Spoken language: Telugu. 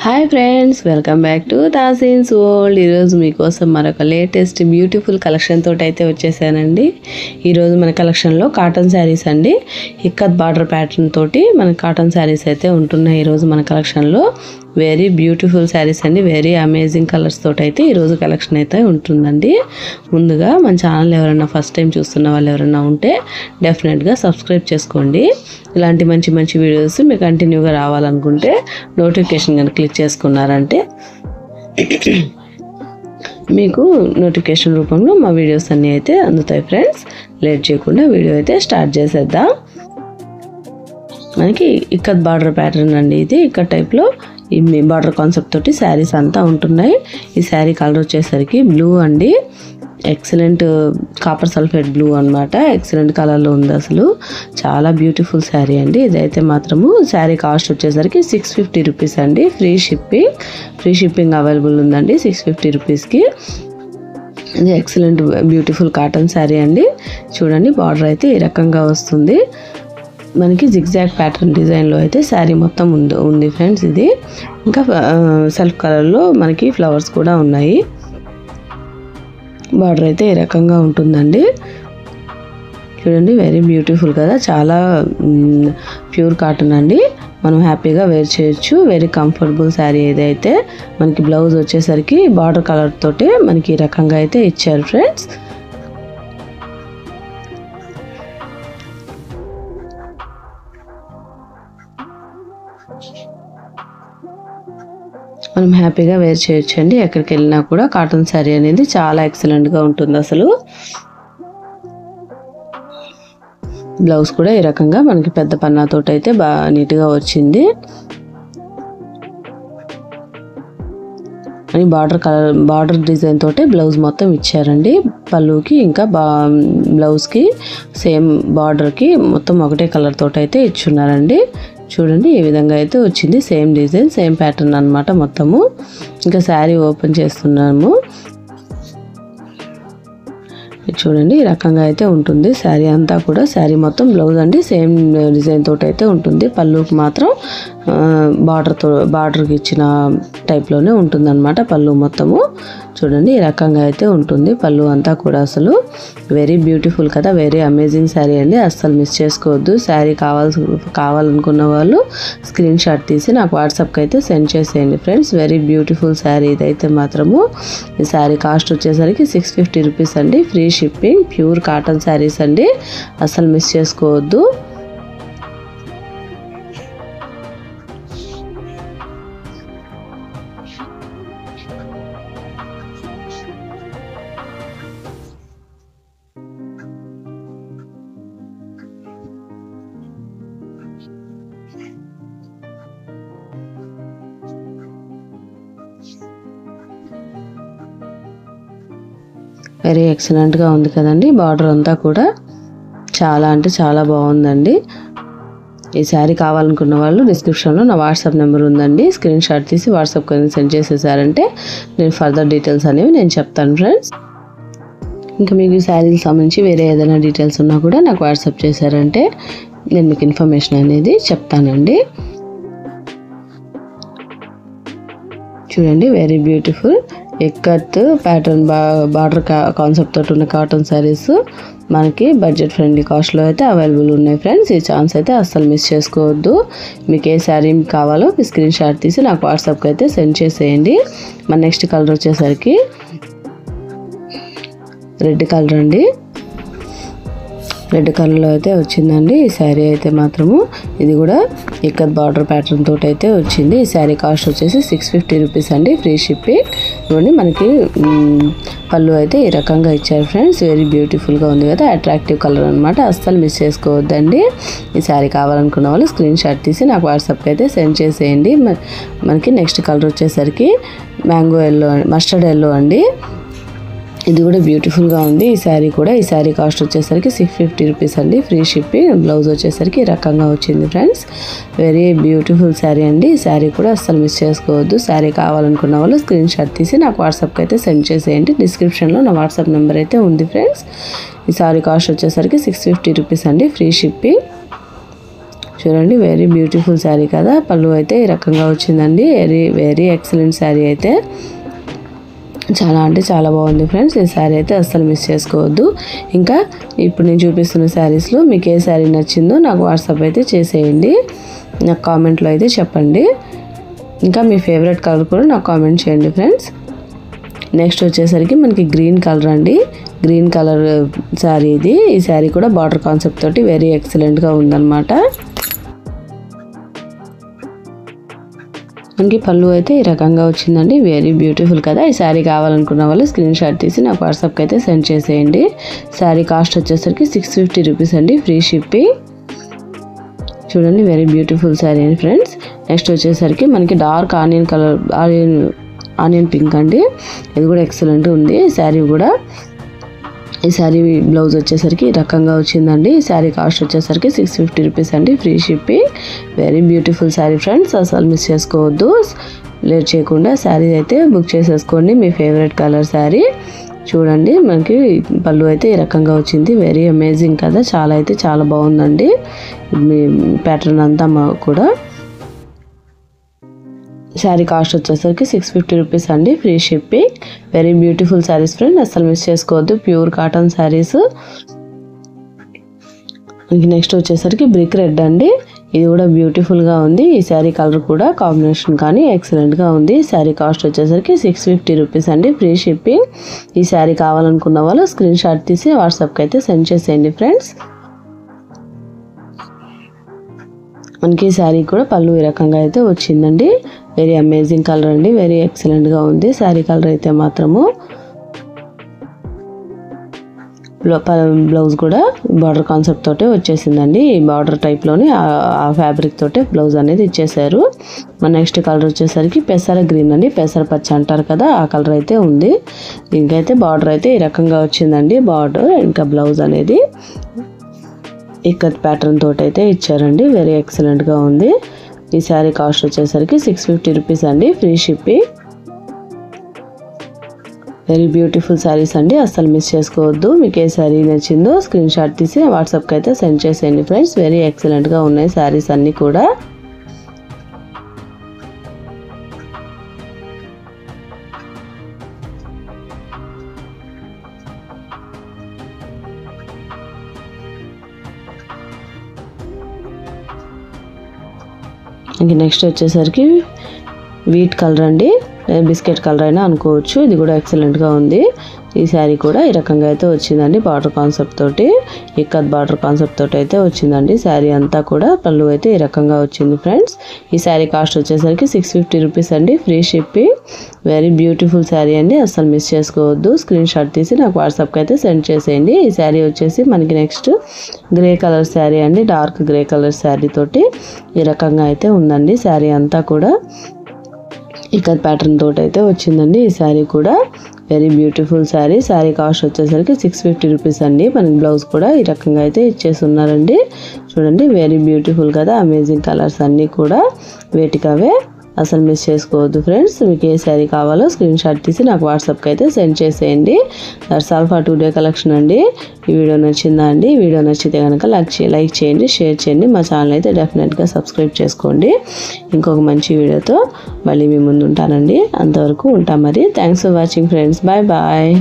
Hi friends, welcome back to Taseen's world. ఈరోజు మీకోసం మరొక లేటెస్ట్ బ్యూటిఫుల్ కలెక్షన్ తోటి అయితే వచ్చేసానండి. ఈరోజు మన కలెక్షన్లో కాటన్ శారీస్ అండి, ఇక్కత్ బార్డర్ ప్యాటర్న్ తోటి మన కాటన్ శారీస్ అయితే ఉంటున్నాయి. ఈరోజు మన కలెక్షన్లో వెరీ బ్యూటిఫుల్ శారీస్ అండి, వెరీ అమేజింగ్ కలర్స్ తోటి అయితే ఈరోజు కలెక్షన్ అయితే ఉంటుందండి. ముందుగా మన ఛానల్ ఎవరైనా ఫస్ట్ టైం చూస్తున్న వాళ్ళు ఎవరైనా ఉంటే డెఫినెట్గా సబ్స్క్రైబ్ చేసుకోండి. ఇలాంటి మంచి మంచి వీడియోస్ మీకు కంటిన్యూగా రావాలనుకుంటే నోటిఫికేషన్ కనుక క్లిక్ చేసుకున్నారంటే మీకు నోటిఫికేషన్ రూపంలో మా వీడియోస్ అన్నీ అయితే అందుతాయి. ఫ్రెండ్స్, లేట్ చేయకుండా వీడియో అయితే స్టార్ట్ చేసేద్దాం. మనకి ఇక్కత్ బార్డర్ ప్యాటర్న్ అండి, ఇది ఇక్కడ టైప్లో ఈ బార్డర్ కాన్సెప్ట్ తోటి శారీస్ అంతా ఉంటున్నాయి. ఈ శారీ కలర్ వచ్చేసరికి బ్లూ అండి, ఎక్సలెంట్ కాపర్ సల్ఫేట్ బ్లూ అనమాట. ఎక్సలెంట్ కలర్లో ఉంది, అసలు చాలా బ్యూటిఫుల్ శారీ అండి. ఇదైతే మాత్రము శారీ కాస్ట్ వచ్చేసరికి 650 రూపీస్ అండి. ఫ్రీ షిప్పింగ్ అవైలబుల్ ఉందండి 650 రూపీస్కి. ఇది ఎక్సలెంట్ బ్యూటిఫుల్ కాటన్ శారీ అండి. చూడండి, బార్డర్ అయితే ఈ రకంగా వస్తుంది. మనకి జిగ్జాగ్ ప్యాటర్న్ డిజైన్లో అయితే శారీ మొత్తం ఉంది ఫ్రెండ్స్. ఇది ఇంకా సెల్ఫ్ కలర్లో మనకి ఫ్లవర్స్ కూడా ఉన్నాయి. బార్డర్ అయితే ఈ రకంగా ఉంటుందండి. చూడండి, వెరీ బ్యూటిఫుల్ కదా, చాలా ప్యూర్ కాటన్ అండి. మనం హ్యాపీగా వేర్ చేయొచ్చు. Very comfortable sari. ఏదైతే మనకి బ్లౌజ్ వచ్చేసరికి బార్డర్ కలర్ తోటి మనకి ఈ రకంగా అయితే ఇచ్చారు ఫ్రెండ్స్. మనం హ్యాపీగా వేర్ చేయొచ్చు అండి. ఎక్కడికి వెళ్ళినా కూడా కాటన్ శారీ అనేది చాలా ఎక్సలెంట్గా ఉంటుంది. అసలు బ్లౌజ్ కూడా ఈ రకంగా మనకి పెద్ద పన్నాతోటి అయితే బాగా నీట్గా వచ్చింది. అని బార్డర్ డిజైన్ తోటి బ్లౌజ్ మొత్తం ఇచ్చారండి. పళ్ళుకి ఇంకా బ్లౌజ్కి సేమ్ బార్డర్కి మొత్తం ఒకటే కలర్ తోటి అయితే ఇచ్చున్నారండి. చూడండి, ఈ విధంగా అయితే వచ్చింది. సేమ్ డిజైన్, సేమ్ ప్యాటర్న్ అనమాట మొత్తము. ఇంకా శారీ ఓపెన్ చేస్తున్నాము. చూడండి, ఈ రకంగా అయితే ఉంటుంది శారీ అంతా కూడా. శారీ మొత్తం బ్లౌజ్ అండి సేమ్ డిజైన్ తోటి అయితే ఉంటుంది. పళ్ళుకి మాత్రం బార్డర్కి ఇచ్చిన టైప్లోనే ఉంటుంది అనమాట పళ్ళు మొత్తము. చూడండి, ఈ రకంగా అయితే ఉంటుంది పళ్ళు అంతా కూడా. అసలు వెరీ బ్యూటిఫుల్ కదా, వెరీ అమేజింగ్ శారీ అండి. అస్సలు మిస్ చేసుకోవద్దు. శారీ కావాలనుకున్న వాళ్ళు స్క్రీన్ షాట్ తీసి నాకు వాట్సాప్కి అయితే సెండ్ చేసేయండి ఫ్రెండ్స్. వెరీ బ్యూటిఫుల్ శారీ ఇదైతే మాత్రము. ఈ శారీ కాస్ట్ వచ్చేసరికి 650 రూపీస్ అండి. Free shipping, pure cotton saris అండి, అస్సలు మిస్ చేసుకోవద్దు. వెరీ ఎక్సలెంట్గా ఉంది కదండి. బార్డర్ అంతా కూడా చాలా అంటే చాలా బాగుందండి. ఈ శారీ కావాలనుకున్న వాళ్ళు డిస్క్రిప్షన్లో నా వాట్సాప్ నెంబర్ ఉందండి. స్క్రీన్ షాట్ తీసి వాట్సాప్కి సెండ్ చేసేసారంటే నేను ఫర్దర్ డీటెయిల్స్ అనేవి నేను చెప్తాను ఫ్రెండ్స్. ఇంకా మీకు ఈ శారీకి సంబంధించి వేరే ఏదైనా డీటెయిల్స్ ఉన్నా కూడా నాకు వాట్సాప్ చేశారంటే నేను మీకు ఇన్ఫర్మేషన్ అనేది చెప్తానండి. చూడండి, very beautiful ikat pattern border concept తోటి ఉన్న కాటన్ శారీస్ మనకి బడ్జెట్ ఫ్రెండ్లీ కాస్ట్లో అయితే అవైలబుల్ ఉన్నాయి ఫ్రెండ్స్. ఈ ఛాన్స్ అయితే అస్సలు మిస్ చేసుకోవద్దు. మీకు ఏ శారీ కావాలో మీ స్క్రీన్ షాట్ తీసి నాకు వాట్సాప్కి అయితే సెండ్ చేసేయండి. మన నెక్స్ట్ కలర్ వచ్చేసరికి రెడ్ కలర్ అండి. రెడ్ కలర్లో అయితే వచ్చిందండి ఈ శారీ అయితే మాత్రము. ఇది కూడా ఇక్కత్ బార్డర్ ప్యాటర్న్ తోటి అయితే వచ్చింది. ఈ శారీ కాస్ట్ వచ్చేసి 650 రూపీస్ అండి. Free shipping. ఇవన్నీ మనకి పళ్ళు అయితే ఈ రకంగా ఇచ్చారు ఫ్రెండ్స్. వెరీ బ్యూటిఫుల్గా ఉంది కదా, అట్రాక్టివ్ కలర్ అనమాట. అస్సలు మిస్ చేసుకోవద్దండి. ఈ శారీ కావాలనుకున్న వాళ్ళు స్క్రీన్ షాట్ తీసి నాకు వాట్సాప్కి అయితే సెండ్ చేసేయండి. మనకి నెక్స్ట్ కలర్ వచ్చేసరికి మ్యాంగో ఎల్లో, మస్టర్డ్ ఎల్లో అండి. ఇది కూడా బ్యూటిఫుల్గా ఉంది ఈ శారీ కూడా. ఈ శారీ కాస్ట్ వచ్చేసరికి 650 రూపీస్ అండి. Free shipping. బ్లౌజ్ వచ్చేసరికి ఈ రకంగా వచ్చింది ఫ్రెండ్స్. వెరీ బ్యూటిఫుల్ శారీ అండి. ఈ శారీ కూడా అస్సలు మిస్ చేసుకోవద్దు. శారీ కావాలనుకున్న వాళ్ళు స్క్రీన్ షాట్ తీసి నాకు వాట్సాప్కి అయితే సెండ్ చేసేయండి. డిస్క్రిప్షన్లో నా వాట్సాప్ నెంబర్ అయితే ఉంది ఫ్రెండ్స్. ఈ శారీ కాస్ట్ వచ్చేసరికి 650 రూపీస్ అండి. Free shipping. చూడండి వెరీ బ్యూటిఫుల్ శారీ కదా. పళ్ళు అయితే ఈ రకంగా వచ్చిందండి. వెరీ ఎక్సలెంట్ శారీ అయితే చాలా అంటే చాలా బాగుంది ఫ్రెండ్స్. ఈ శారీ అయితే అస్సలు మిస్ చేసుకోవద్దు. ఇంకా ఇప్పుడు నేను చూపిస్తున్న శారీస్లో మీకు ఏ శారీ నచ్చిందో నాకు వాట్సాప్ అయితే చేసేయండి, నాకు కామెంట్లో అయితే చెప్పండి. ఇంకా మీ ఫేవరెట్ కలర్ కూడా నాకు కామెంట్ చేయండి ఫ్రెండ్స్. నెక్స్ట్ వచ్చేసరికి మనకి గ్రీన్ కలర్ అండి. గ్రీన్ కలర్ శారీ ఇది. ఈ శారీ కూడా బార్డర్ కాన్సెప్ట్ తోటి వెరీ ఎక్సలెంట్గా ఉందన్నమాట. మనకి పళ్ళు అయితే ఈ రకంగా వచ్చిందండి. వెరీ బ్యూటిఫుల్ కదా. ఈ శారీ కావాలనుకున్న వాళ్ళు స్క్రీన్ షాట్ తీసి నాకు వాట్సాప్కి అయితే సెండ్ చేసేయండి. శారీ కాస్ట్ వచ్చేసరికి 650 రూపీస్ అండి, ఫ్రీ షిప్పింగ్. చూడండి వెరీ బ్యూటిఫుల్ శారీ అండి ఫ్రెండ్స్. నెక్స్ట్ వచ్చేసరికి మనకి dark onion colour, onion pink అండి. ఇది కూడా ఎక్సలెంట్ ఉంది శారీ కూడా. ఈ శారీ బ్లౌజ్ వచ్చేసరికి ఈ రకంగా వచ్చిందండి. ఈ శారీ కాస్ట్ వచ్చేసరికి 650 రూపీస్ అండి, free shipping. Very beautiful sari friends, అసలు మిస్ చేసుకోవద్దు. లేట్ చేయకుండా శారీ అయితే బుక్ చేసేసుకోండి, మీ ఫేవరెట్ కలర్ శారీ. చూడండి మనకి పళ్ళు అయితే ఈ రకంగా వచ్చింది. వెరీ అమేజింగ్ కదా, చాలా అయితే చాలా బాగుందండి మీ ప్యాటర్న్ అంతా కూడా. శారీ కాస్ట్ వచ్చేసరికి 650 రూపీస్ అండి, free shipping. Very beautiful saris friend, అసలు మిస్ చేసుకోవద్దు. Pure cotton saris. నెక్స్ట్ వచ్చేసరికి బ్రిక్ రెడ్ అండి. ఇది కూడా బ్యూటిఫుల్గా ఉంది. ఈ శారీ కలర్ కూడా కాంబినేషన్ కానీ ఎక్సలెంట్గా ఉంది. శారీ కాస్ట్ వచ్చేసరికి 650 రూపీస్ అండి, ఫ్రీ షిప్పింగ్. ఈ శారీ కావాలనుకున్న వాళ్ళు స్క్రీన్ షాట్ తీసి వాట్సాప్కి అయితే సెండ్ చేసేయండి ఫ్రెండ్స్. మనకి ఈ శారీ కూడా పళ్ళు ఈ రకంగా అయితే వచ్చిందండి. వెరీ అమేజింగ్ కలర్ అండి, వెరీ ఎక్సలెంట్గా ఉంది శారీ కలర్ అయితే మాత్రము. బ్లౌజ్ కూడా బార్డర్ కాన్సెప్ట్ తోటే వచ్చేసిందండి. ఈ బార్డర్ టైప్లోనే ఆ ఫ్యాబ్రిక్ తోటే బ్లౌజ్ అనేది ఇచ్చేసారు. మన నెక్స్ట్ కలర్ వచ్చేసరికి పెసర గ్రీన్ అండి, పెసర పచ్చ అంటారు కదా, ఆ కలర్ అయితే ఉంది. దీనికైతే బార్డర్ అయితే ఈ రకంగా వచ్చిందండి. బార్డర్ ఇంకా బ్లౌజ్ అనేది ఇక్కత్ ప్యాటర్న్ తోటి అయితే ఇచ్చారండి. వెరీ ఎక్సలెంట్గా ఉంది. ఈ శారీ కాస్ట్ వచ్చేసరికి 650 రూపీస్ అండి, free shipping. Very beautiful saris అండి, అస్సలు మిస్ చేసుకోవద్దు. మీకు ఏ శారీ నచ్చిందో స్క్రీన్ షాట్ తీసి వాట్సాప్కి అయితే సెండ్ చేసేయండి ఫ్రెండ్స్. వెరీ ఎక్సలెంట్గా ఉన్నాయి శారీస్ అన్నీ కూడా. ఇంక నెక్స్ట్ వచ్చేసరికి వీట్ కలర్ అండి, బిస్కెట్ కలర్ అయినా అనుకోవచ్చు. ఇది కూడా ఎక్సలెంట్గా ఉంది. ఈ శారీ కూడా ఈ రకంగా అయితే వచ్చిందండి. బార్డర్ కాన్సెప్ట్ తోటి, ఇక్కత్ బార్డర్ కాన్సెప్ట్ తోటి అయితే వచ్చిందండి. శారీ అంతా కూడా పళ్ళు అయితే ఈ రకంగా వచ్చింది ఫ్రెండ్స్. ఈ శారీ కాస్ట్ వచ్చేసరికి 650 రూపీస్ అండి, free shipping. Very beautiful sari అండి, అస్సలు మిస్ చేసుకోవద్దు. స్క్రీన్ షాట్ తీసి నాకు వాట్సాప్కి అయితే సెండ్ చేసేయండి. ఈ శారీ వచ్చేసి మనకి నెక్స్ట్ గ్రే కలర్ శారీ అండి, డార్క్ గ్రే కలర్ శారీ తోటి ఈ రకంగా అయితే ఉందండి. శారీ అంతా కూడా ఇక్కత్ ప్యాటర్న్ తోటి అయితే వచ్చిందండి. ఈ శారీ కూడా very beautiful sari. Sari cost వచ్చేసరికి 650 రూపీస్ అండి. మనకి బ్లౌజ్ కూడా ఈ రకంగా అయితే ఇచ్చేసి ఉన్నారండి. చూడండి వెరీ బ్యూటిఫుల్ కదా, అమేజింగ్ కలర్స్ అన్నీ కూడా వేటికవే. అసలు మిస్ చేసుకోవద్దు ఫ్రెండ్స్. మీకు ఏ శారీ కావాలో స్క్రీన్ షాట్ తీసి నాకు వాట్సాప్కి అయితే సెండ్ చేసేయండి. That's all for today collection అండి. ఈ వీడియో నచ్చిందా అండి? వీడియో నచ్చితే కనుక లైక్ చేయండి, షేర్ చేయండి. మా ఛానల్ అయితే డెఫినెట్గా సబ్స్క్రైబ్ చేసుకోండి. ఇంకొక మంచి వీడియోతో మళ్ళీ మీ ముందు ఉంటానండి. అంతవరకు ఉంటాం మరి. Thanks for watching friends. Bye bye.